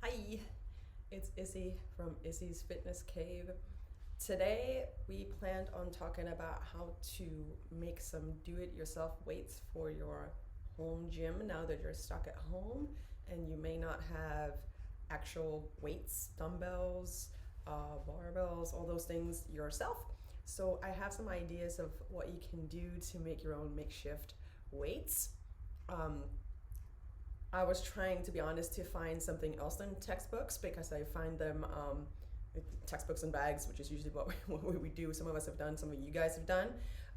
Hi, it's Izzy from Izzy's Fitness Cave. Today we planned on talking about how to make some do-it-yourself weights for your home gym now that you're stuck at home and you may not have actual weights, dumbbells, barbells, all those things yourself. So I have some ideas of what you can do to make your own makeshift weights. Um, I was trying, to be honest, to find something else than textbooks because I find them textbooks and bags, which is usually what we do. Some of us have done, some of you guys have done,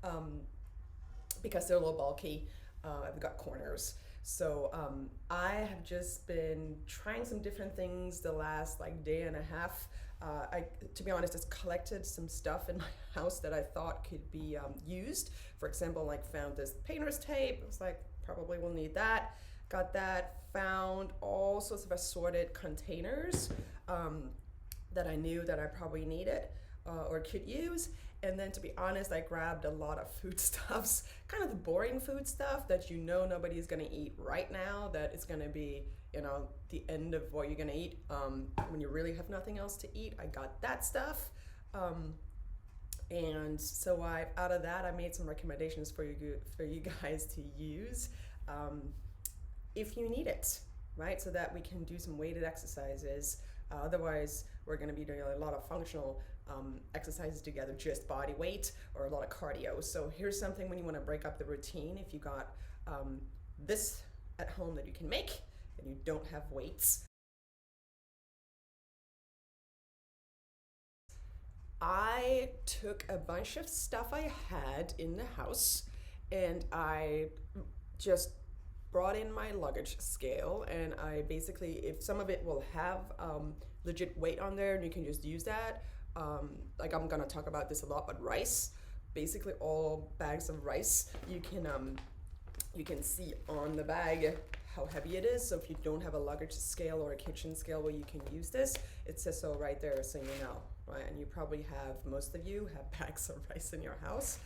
um, because they're a little bulky. I've got corners. So I have just been trying some different things the last like day and a half. To be honest, just collected some stuff in my house that I thought could be used. For example, like found this painter's tape. I was like, probably will need that. Got that. Found all sorts of assorted containers that I knew that I probably needed or could use. And then, to be honest, I grabbed a lot of foodstuffs, kind of the boring food stuff that you know nobody's gonna eat right now, that it's gonna be, the end of what you're gonna eat when you really have nothing else to eat. I got that stuff. And so out of that, I made some recommendations for you guys to use if you need it, right? So that we can do some weighted exercises. Otherwise, we're going to be doing a lot of functional exercises together, just body weight or a lot of cardio. So here's something when you want to break up the routine. If you got this at home that you can make and you don't have weights, I took a bunch of stuff I had in the house and I just brought in my luggage scale, and I basically, if some of it will have legit weight on there and you can just use that, like I'm gonna talk about this a lot, but rice, basically all bags of rice, you can see on the bag how heavy it is. So if you don't have a luggage scale or a kitchen scale where you can use this, it says so right there, so you know, right? And you probably have, most of you have bags of rice in your house,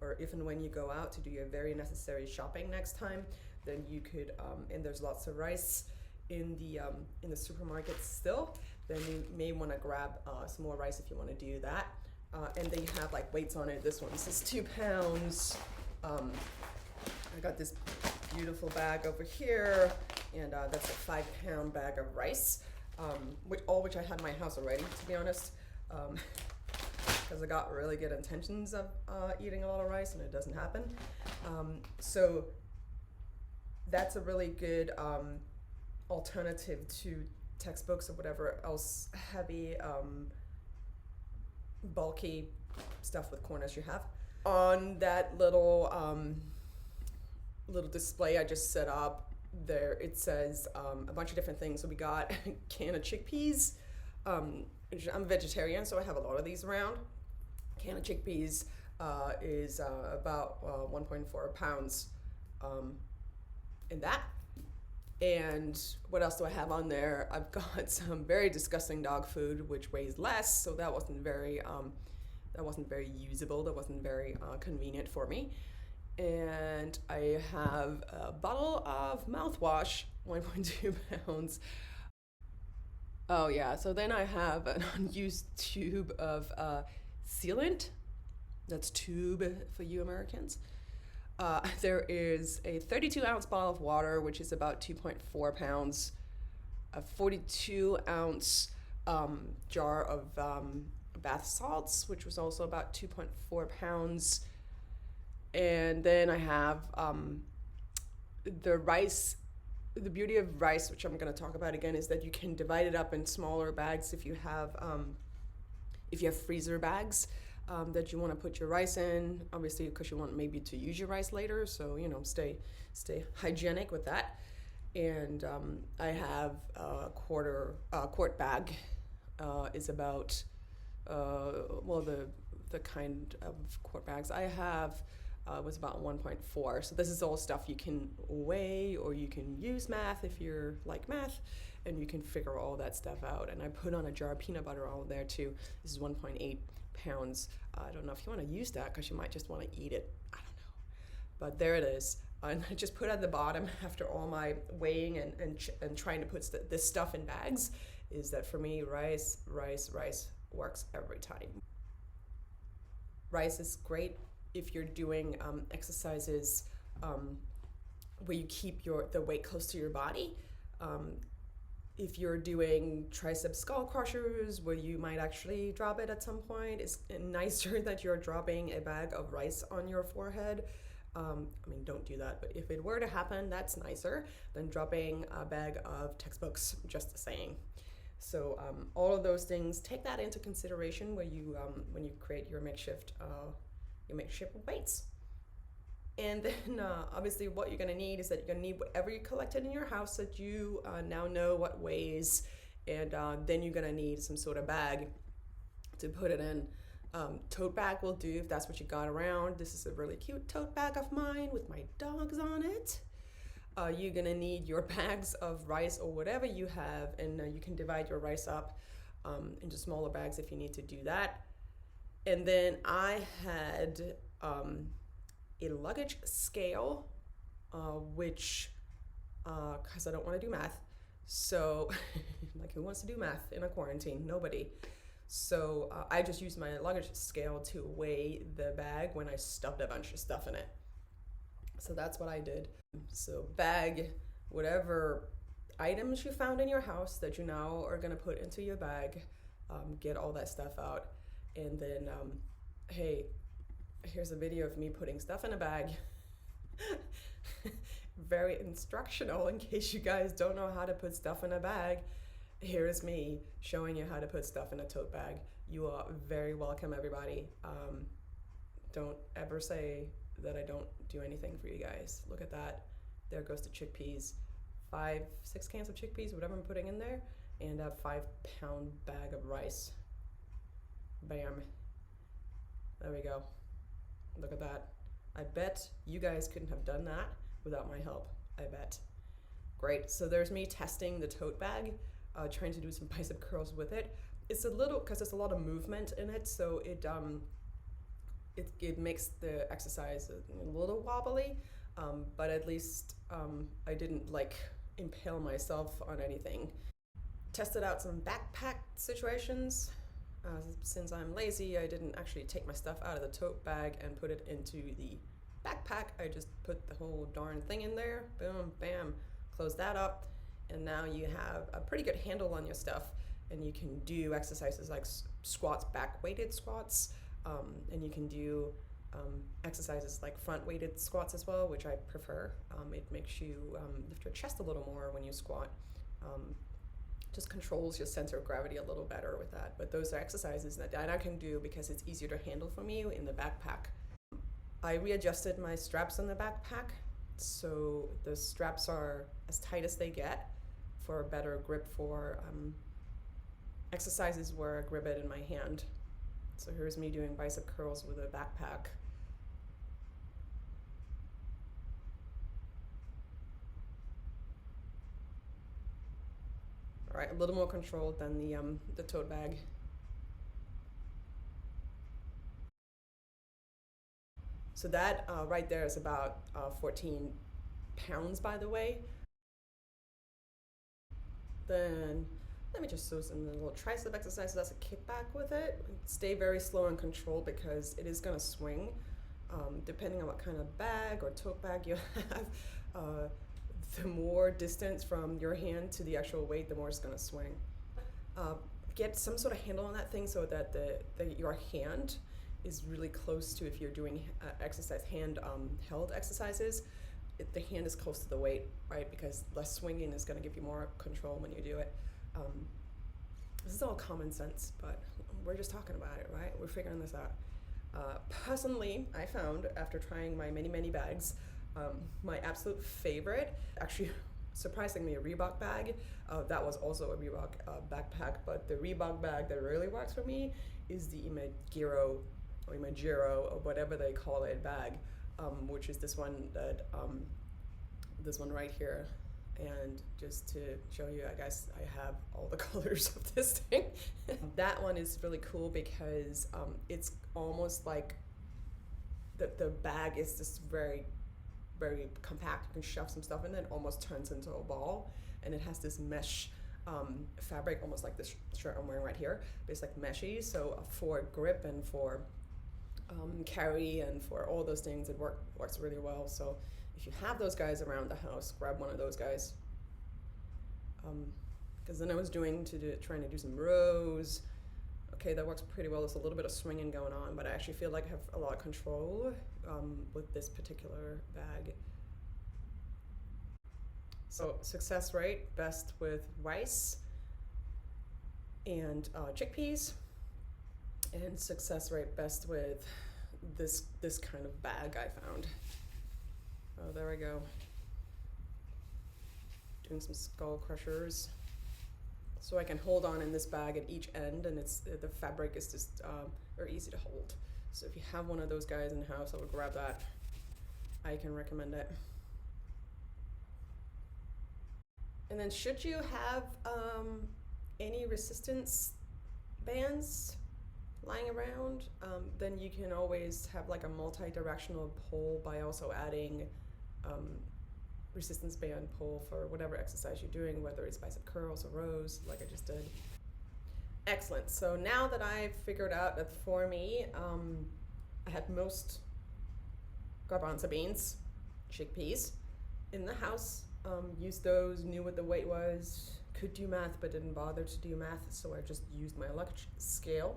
or if and when you go out to do your very necessary shopping next time, then you could, and there's lots of rice in the supermarket still, then you may want to grab some more rice if you want to do that. And they have like weights on it. This one says 2 pounds. I got this beautiful bag over here, and that's a 5-pound bag of rice, which I had in my house already, to be honest, because I got really good intentions of eating a lot of rice, and it doesn't happen. So that's a really good alternative to textbooks or whatever else heavy, bulky stuff with corners you have. On that little display I just set up there, it says a bunch of different things. So we got a can of chickpeas. I'm a vegetarian, so I have a lot of these around. A can of chickpeas is about 1.4 pounds in that. And what else do I have on there? I've got some very disgusting dog food, which weighs less, so that wasn't very usable. That wasn't very convenient for me. And I have a bottle of mouthwash, 1.2 pounds. Oh yeah, so then I have an unused tube of sealant. That's tube for you Americans. There is a 32-ounce bottle of water, which is about 2.4 pounds, a 42-ounce jar of bath salts, which was also about 2.4 pounds. And then I have the rice. The beauty of rice, which I'm going to talk about again, is that you can divide it up in smaller bags if you have freezer bags. That you want to put your rice in, obviously, because you want maybe to use your rice later. So stay hygienic with that. And I have a quart bag is about the kind of quart bags I have was about 1.4. So this is all stuff you can weigh, or you can use math if you're like math, and you can figure all that stuff out. And I put on a jar of peanut butter all there too. This is 1.8 pounds. I don't know if you want to use that because you might just want to eat it. I don't know. But there it is. and I just put at the bottom after all my weighing and trying to put this stuff in bags, is that for me, rice works every time. Rice is great if you're doing exercises where you keep the weight close to your body. If you're doing tricep skull crushers where you might actually drop it at some point, it's nicer that you're dropping a bag of rice on your forehead. I mean, don't do that, but if it were to happen, that's nicer than dropping a bag of textbooks, just saying. So all of those things, take that into consideration when you create your makeshift weights. And then obviously what you're gonna need is that you're gonna need whatever you collected in your house that you now know what weighs, and then you're gonna need some sort of bag to put it in. Tote bag will do if that's what you got around. This is a really cute tote bag of mine with my dogs on it. You're gonna need your bags of rice or whatever you have, and you can divide your rice up into smaller bags if you need to do that. And then I had a luggage scale, which, because I don't want to do math, so like, who wants to do math in a quarantine? Nobody. So I just used my luggage scale to weigh the bag when I stuffed a bunch of stuff in it. So that's what I did. So bag whatever items you found in your house that you now are gonna put into your bag, get all that stuff out, and then hey, here's a video of me putting stuff in a bag. Very instructional in case you guys don't know how to put stuff in a bag. Here's me showing you how to put stuff in a tote bag. You are very welcome, everybody. Don't ever say that I don't do anything for you guys. Look at that. There goes the chickpeas. 5-6 cans of chickpeas, whatever I'm putting in there, and a 5-pound bag of rice. Bam. There we go. Look at that. I bet you guys couldn't have done that without my help. I bet. Great. So there's me testing the tote bag, trying to do some bicep curls with it. It's a little, because there's a lot of movement in it, so it makes the exercise a little wobbly, but at least I didn't like impale myself on anything. Tested out some backpack situations. Since I'm lazy, I didn't actually take my stuff out of the tote bag and put it into the backpack. I just put the whole darn thing in there. Boom, bam, close that up, and now you have a pretty good handle on your stuff, and you can do exercises like squats, back-weighted squats, and you can do exercises like front-weighted squats as well, which I prefer. It makes you lift your chest a little more when you squat. Just controls your center of gravity a little better with that. But those are exercises that I can do because it's easier to handle for me in the backpack. I readjusted my straps on the backpack, so the straps are as tight as they get for a better grip for exercises where I grip it in my hand. So here's me doing bicep curls with a backpack. All right, a little more controlled than the tote bag. So that right there is about 14 pounds, by the way. Then let me just do some little tricep exercises as a kickback with it. Stay very slow and controlled because it is gonna swing. Depending on what kind of bag or tote bag you have, the more distance from your hand to the actual weight, the more it's gonna swing. Get some sort of handle on that thing so that your hand is really close to, if you're doing exercise, hand held exercises, the hand is close to the weight, right? Because less swinging is gonna give you more control when you do it. This is all common sense, but we're just talking about it, right? We're figuring this out. Personally, I found after trying my many bags, my absolute favorite, actually surprisingly a Reebok bag, that was also a Reebok backpack, but the Reebok bag that really works for me is the Imagiro or whatever they call it bag, which is this one right here. And just to show you, I guess I have all the colors of this thing. That one is really cool because it's almost like the bag is just very very compact. You can shove some stuff in, then it almost turns into a ball, and it has this mesh fabric, almost like this shirt I'm wearing right here, but it's like meshy, so for grip and for carry and for all those things, it works really well. So if you have those guys around the house, grab one of those guys. Because then I was trying to do some rows. Okay, that works pretty well. There's a little bit of swinging going on, but I actually feel like I have a lot of control with this particular bag. So success rate, best with rice and chickpeas, and success rate best with this kind of bag I found. Oh, there we go. Doing some skull crushers. So I can hold on in this bag at each end, and the fabric is just very easy to hold. So if you have one of those guys in the house, I would grab that. I can recommend it. And then should you have any resistance bands lying around, then you can always have like a multi-directional pull by also adding resistance band pull for whatever exercise you're doing, whether it's bicep curls or rows like I just did. Excellent. So now that I've figured out that for me, I had most garbanzo beans, chickpeas in the house, used those, knew what the weight was, could do math but didn't bother to do math, so I just used my electric scale.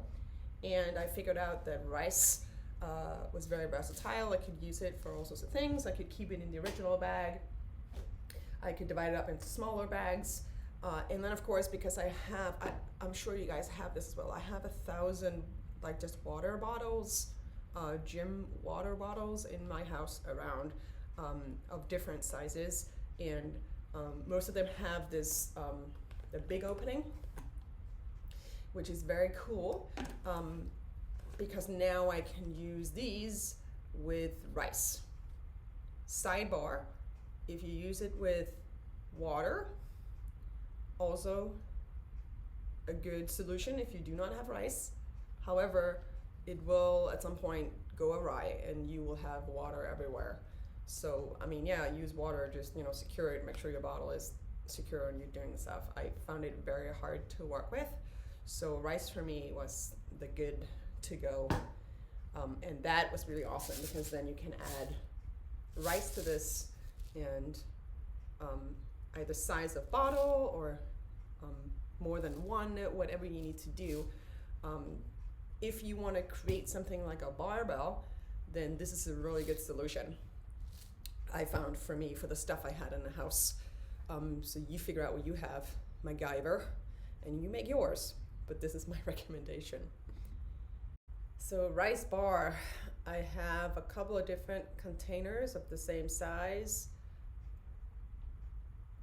And I figured out that rice was very versatile. I could use it for all sorts of things. I could keep it in the original bag. I could divide it up into smaller bags. And then of course, because I'm sure you guys have this as well, I have 1,000 like just water bottles, gym water bottles in my house around of different sizes. And most of them have this, the big opening, which is very cool because now I can use these with rice. Sidebar, if you use it with water, also a good solution if you do not have rice. However, it will at some point go awry and you will have water everywhere. So, I mean, yeah, use water, just, secure it, make sure your bottle is secure and you're doing stuff. I found it very hard to work with. So rice for me was the good to go. And that was really awesome because then you can add rice to this and either size of bottle or more than one, whatever you need to do. If you want to create something like a barbell, then this is a really good solution. I found for me, for the stuff I had in the house. So you figure out what you have, MacGyver, and you make yours. But this is my recommendation. So rice bar, I have a couple of different containers of the same size,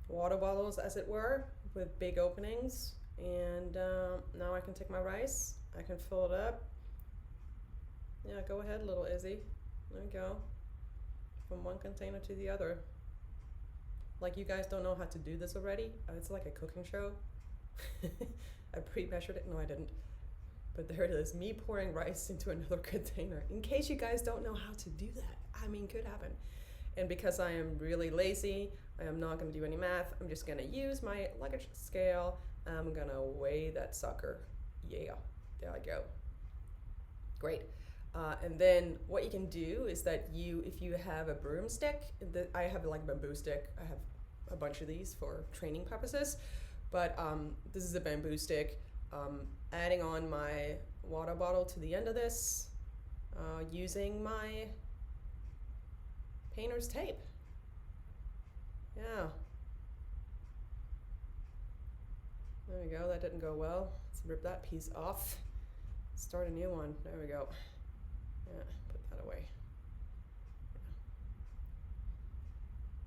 water bottles as it were, with big openings. And now I can take my rice, I can fill it up. Yeah, go ahead, little Izzy. There you go. From one container to the other. Like you guys don't know how to do this already? It's like a cooking show. I pre-measured it. No, I didn't. But there it is, me pouring rice into another container. In case you guys don't know how to do that. I mean, could happen. And because I am really lazy, I am not going to do any math. I'm just going to use my luggage scale. I'm going to weigh that sucker. Yeah, there I go. Great. And then what you can do is that if you have a broomstick, I have like a bamboo stick. I have a bunch of these for training purposes. But this is a bamboo stick. Adding on my water bottle to the end of this, using my painter's tape. Yeah. There we go, that didn't go well. Let's rip that piece off. Start a new one, there we go. Yeah, put that away. Yeah.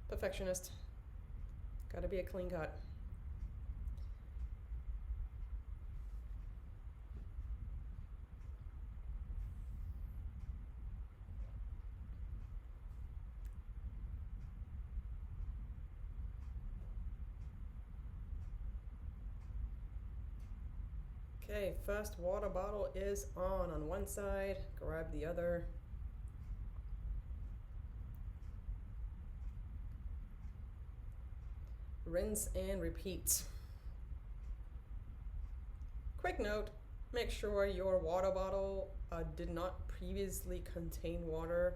Perfectionist. Gotta be a clean cut. Okay, first water bottle is on one side, grab the other. rinse and repeat. Quick note, make sure your water bottle did not previously contain water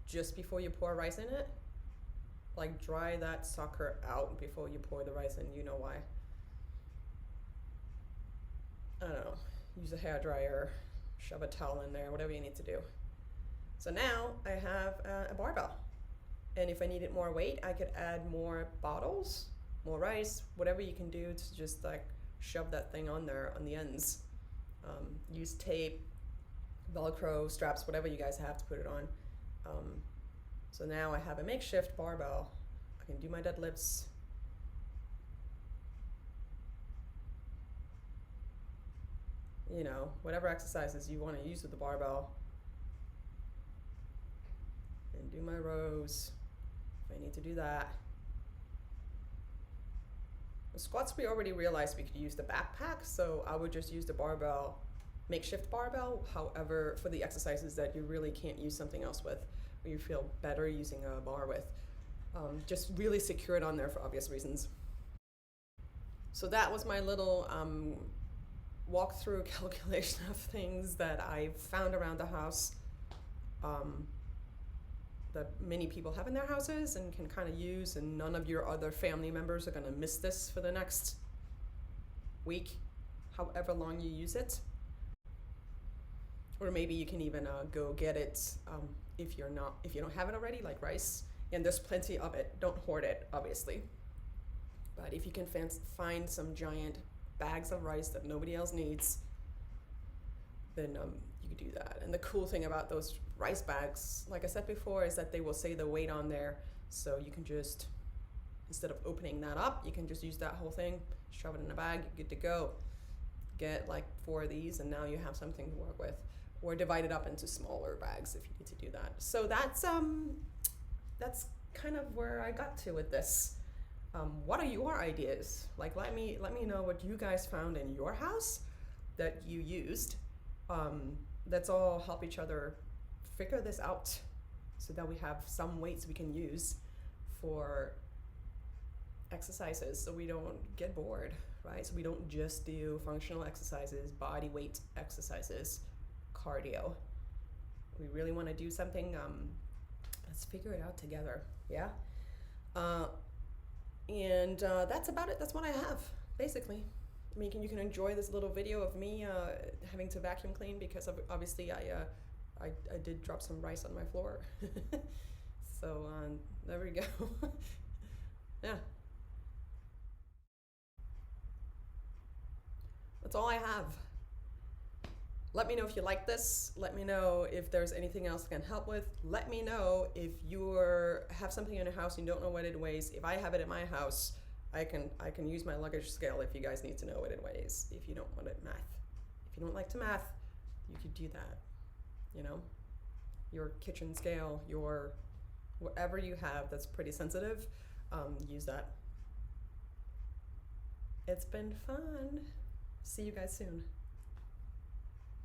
just before you pour rice in it. Like, dry that sucker out before you pour the rice in. You know why. I don't know, use a hairdryer, shove a towel in there, whatever you need to do. So now I have a barbell. And if I needed more weight, I could add more bottles, more rice, whatever you can do to just like shove that thing on there on the ends. Use tape, Velcro, straps, whatever you guys have to put it on. So now I have a makeshift barbell. I can do my deadlifts. You know, whatever exercises you want to use with the barbell. And do my rows if I need to do that. The squats, we already realized we could use the backpack, so I would just use the barbell, makeshift barbell. However, for the exercises that you really can't use something else with, or you feel better using a bar with, just really secure it on there for obvious reasons. So that was my little walkthrough calculation of things that I found around the house, that many people have in their houses and can kind of use, and none of your other family members are going to miss this for the next week, however long you use it. Or maybe you can even go get it if you don't have it already, like rice. And there's plenty of it. Don't hoard it, obviously. But if you can find some giant bags of rice that nobody else needs, then you could do that. And the cool thing about those rice bags, like I said before, is that they will say the weight on there. So you can just, instead of opening that up, you can just use that whole thing, shove it in a bag, you're good to go. Get like 4 of these and now you have something to work with. Or divide it up into smaller bags if you need to do that. So that's kind of where I got to with this. What are your ideas? Like, let me know what you guys found in your house that you used. Let's all help each other figure this out so that we have some weights we can use for exercises, so we don't get bored, right? So we don't just do functional exercises, body weight exercises, cardio. We really want to do something. Let's figure it out together. Yeah. And that's about it. That's what I have, basically. I mean, you can enjoy this little video of me having to vacuum clean because obviously I did drop some rice on my floor. So there we go. Yeah. That's all I have. Let me know if you like this. Let me know if there's anything else I can help with. Let me know if you have something in your house and you don't know what it weighs. If I have it in my house, I can use my luggage scale if you guys need to know what it weighs. If you don't want it math. If you don't like to math, you could do that. You know, your kitchen scale, your whatever you have that's pretty sensitive, use that. It's been fun. See you guys soon.